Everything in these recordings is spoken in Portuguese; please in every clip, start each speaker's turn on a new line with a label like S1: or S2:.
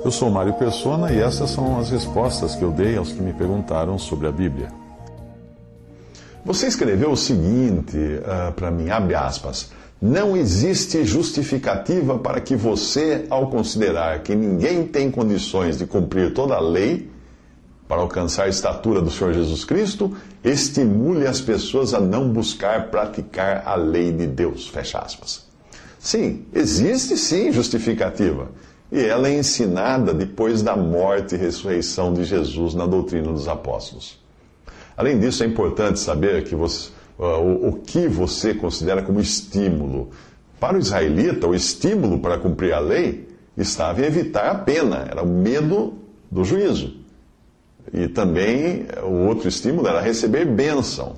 S1: Eu sou Mário Persona e essas são as respostas que eu dei aos que me perguntaram sobre a Bíblia. Você escreveu o seguinte para mim, abre aspas, não existe justificativa para que você, ao considerar que ninguém tem condições de cumprir toda a lei para alcançar a estatura do Senhor Jesus Cristo, estimule as pessoas a não buscar praticar a lei de Deus, fecha aspas. Sim, existe sim justificativa. E ela é ensinada depois da morte e ressurreição de Jesus na doutrina dos apóstolos. Além disso, é importante saber que o que você considera como estímulo. Para o israelita, o estímulo para cumprir a lei estava em evitar a pena, era o medo do juízo. E também o outro estímulo era receber bênção.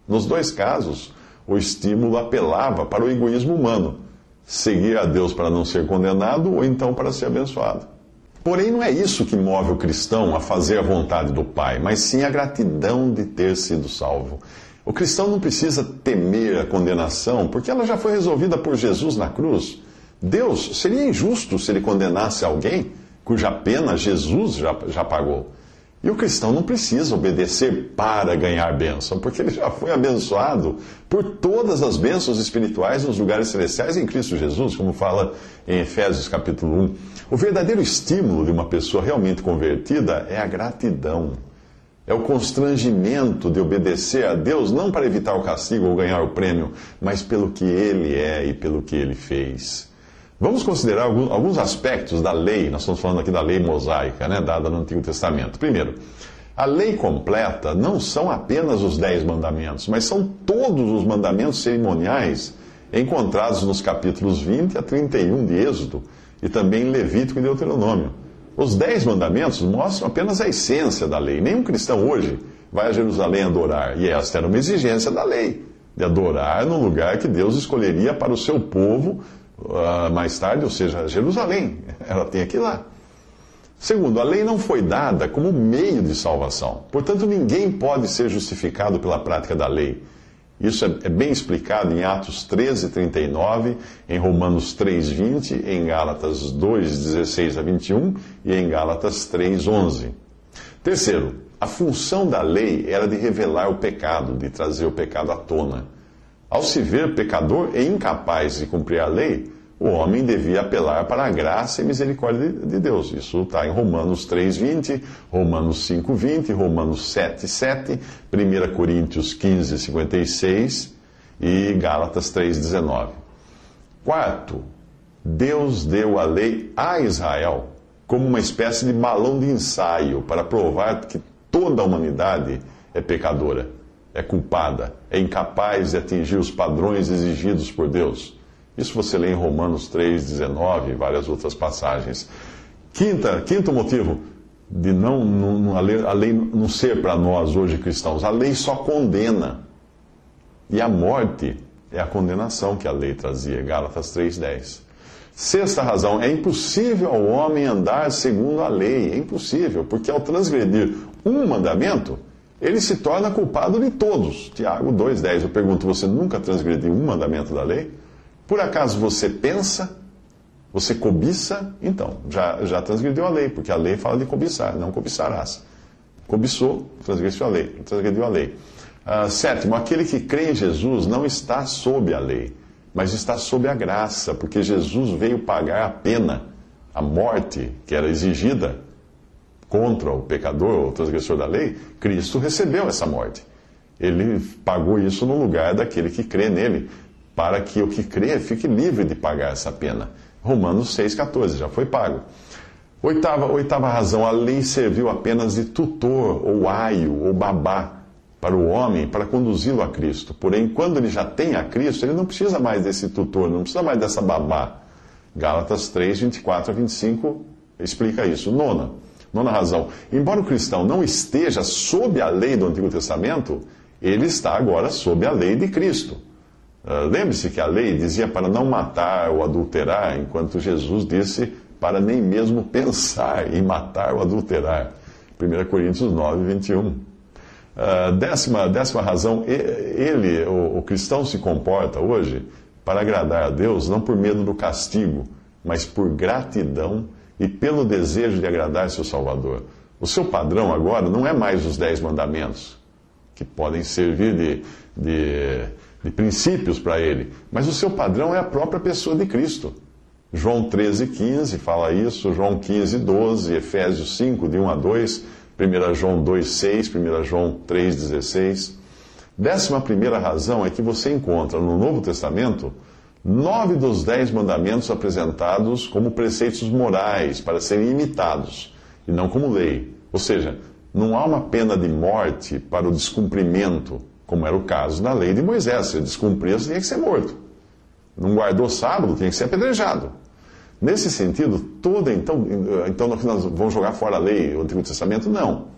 S1: Nos dois casos, o estímulo apelava para o egoísmo humano. Seguir a Deus para não ser condenado ou então para ser abençoado. Porém, não é isso que move o cristão a fazer a vontade do Pai, mas sim a gratidão de ter sido salvo. O cristão não precisa temer a condenação, porque ela já foi resolvida por Jesus na cruz. Deus seria injusto se ele condenasse alguém cuja pena Jesus já pagou. E o cristão não precisa obedecer para ganhar bênção, porque ele já foi abençoado por todas as bênçãos espirituais nos lugares celestiais em Cristo Jesus, como fala em Efésios capítulo 1. O verdadeiro estímulo de uma pessoa realmente convertida é a gratidão. É o constrangimento de obedecer a Deus, não para evitar o castigo ou ganhar o prêmio, mas pelo que Ele é e pelo que Ele fez. Vamos considerar alguns aspectos da lei, nós estamos falando aqui da lei mosaica, dada no Antigo Testamento. Primeiro, a lei completa não são apenas os 10 mandamentos, mas são todos os mandamentos cerimoniais encontrados nos capítulos 20 a 31 de Êxodo e também em Levítico e Deuteronômio. Os 10 mandamentos mostram apenas a essência da lei. Nenhum cristão hoje vai a Jerusalém adorar, e esta era uma exigência da lei, de adorar no lugar que Deus escolheria para o seu povo mais tarde, ou seja, Jerusalém. Ela tem que ir lá. Segundo, a lei não foi dada como meio de salvação. Portanto, ninguém pode ser justificado pela prática da lei. Isso é bem explicado em Atos 13:39, em Romanos 3:20, em Gálatas 2:16 a 21 e em Gálatas 3:11. Terceiro, a função da lei era de revelar o pecado, de trazer o pecado à tona. Ao se ver pecador e incapaz de cumprir a lei, o homem devia apelar para a graça e misericórdia de Deus. Isso está em Romanos 3:20, Romanos 5:20, Romanos 7:7, 1 Coríntios 15:56 e Gálatas 3:19. Quarto, Deus deu a lei a Israel como uma espécie de balão de ensaio para provar que toda a humanidade é pecadora, é culpada, é incapaz de atingir os padrões exigidos por Deus. Isso você lê em Romanos 3:19 e várias outras passagens. Quinto motivo de a lei não ser para nós hoje cristãos. A lei só condena. E a morte é a condenação que a lei trazia. Gálatas 3:10. Sexta razão, é impossível ao homem andar segundo a lei. É impossível, porque ao transgredir um mandamento, ele se torna culpado de todos. Tiago 2:10. Eu pergunto, você nunca transgrediu um mandamento da lei? Por acaso você pensa, você cobiça? Então, já transgrediu a lei, porque a lei fala de cobiçar, não cobiçarás. Cobiçou, transgrediu a lei. Sétimo, aquele que crê em Jesus não está sob a lei, mas está sob a graça, porque Jesus veio pagar a pena, a morte que era exigida contra o pecador ou o transgressor da lei. Cristo recebeu essa morte. Ele pagou isso no lugar daquele que crê nele, para que o que crê fique livre de pagar essa pena. Romanos 6,14, já foi pago. Oitava razão, a lei serviu apenas de tutor, ou aio, ou babá, para o homem, para conduzi-lo a Cristo. Porém, quando ele já tem a Cristo, ele não precisa mais desse tutor, não precisa mais dessa babá. Gálatas 3:24 a 25 explica isso. Nona razão, embora o cristão não esteja sob a lei do Antigo Testamento, ele está agora sob a lei de Cristo. Lembre-se que a lei dizia para não matar ou adulterar, enquanto Jesus disse para nem mesmo pensar em matar ou adulterar. 1 Coríntios 9:21. Décima razão, o cristão se comporta hoje para agradar a Deus, não por medo do castigo, mas por gratidão e pelo desejo de agradar seu Salvador. O seu padrão agora não é mais os 10 mandamentos, que podem servir de princípios para ele, mas o seu padrão é a própria pessoa de Cristo. João 13,15 fala isso, João 15,12, Efésios 5, de 1 a 2, 1 João 2,6, 1 João 3,16. 11ª razão é que você encontra no Novo Testamento 9 dos 10 mandamentos apresentados como preceitos morais para serem imitados, e não como lei. Ou seja, não há uma pena de morte para o descumprimento, como era o caso na lei de Moisés. Se ele descumpria, você tinha que ser morto. Não guardou sábado, tinha que ser apedrejado. Nesse sentido, então nós vamos jogar fora a lei, o Antigo Testamento? Não.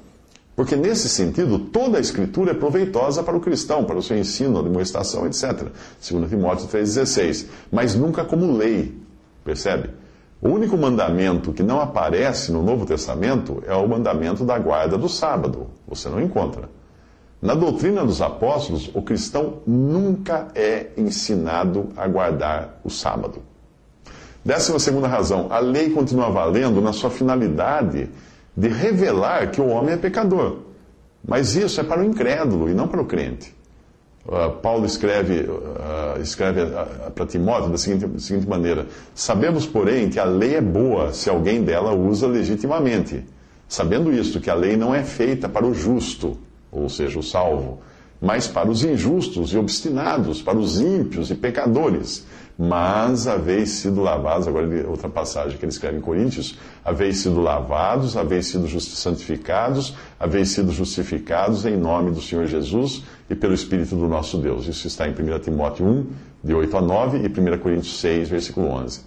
S1: Porque nesse sentido, toda a Escritura é proveitosa para o cristão, para o seu ensino, demonstração, etc. 2 Timóteo 3,16. Mas nunca como lei, percebe? O único mandamento que não aparece no Novo Testamento é o mandamento da guarda do sábado. Você não encontra. Na doutrina dos apóstolos, o cristão nunca é ensinado a guardar o sábado. 12ª razão, a lei continua valendo na sua finalidade de revelar que o homem é pecador. Mas isso é para o incrédulo e não para o crente. Paulo escreve para Timóteo da seguinte maneira: sabemos, porém, que a lei é boa se alguém dela usa legitimamente. Sabendo isto, que a lei não é feita para o justo, ou seja, o salvo, mas para os injustos e obstinados, para os ímpios e pecadores. Mas haveis sido lavados, agora outra passagem que ele escreve em Coríntios, haveis sido lavados, haveis sido santificados, haveis sido justificados em nome do Senhor Jesus e pelo Espírito do nosso Deus. Isso está em 1 Timóteo 1, de 8 a 9, e 1 Coríntios 6, versículo 11.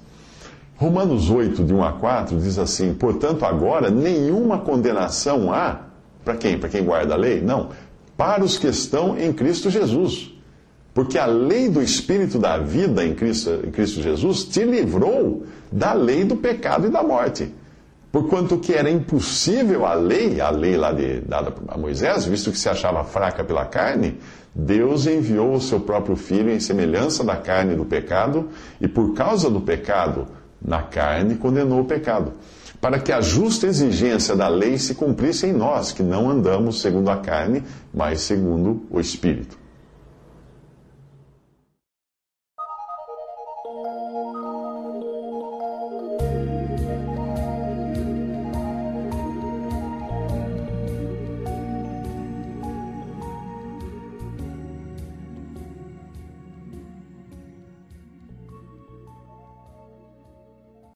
S1: Romanos 8, de 1 a 4, diz assim: portanto, agora nenhuma condenação há. Para quem? Para quem guarda a lei? Não. Para os que estão em Cristo Jesus. Porque a lei do Espírito da vida em Cristo Jesus te livrou da lei do pecado e da morte. Porquanto que era impossível a lei lá dada a Moisés, visto que se achava fraca pela carne, Deus enviou o seu próprio Filho em semelhança da carne do pecado, e por causa do pecado na carne condenou o pecado, para que a justa exigência da lei se cumprisse em nós, que não andamos segundo a carne, mas segundo o Espírito.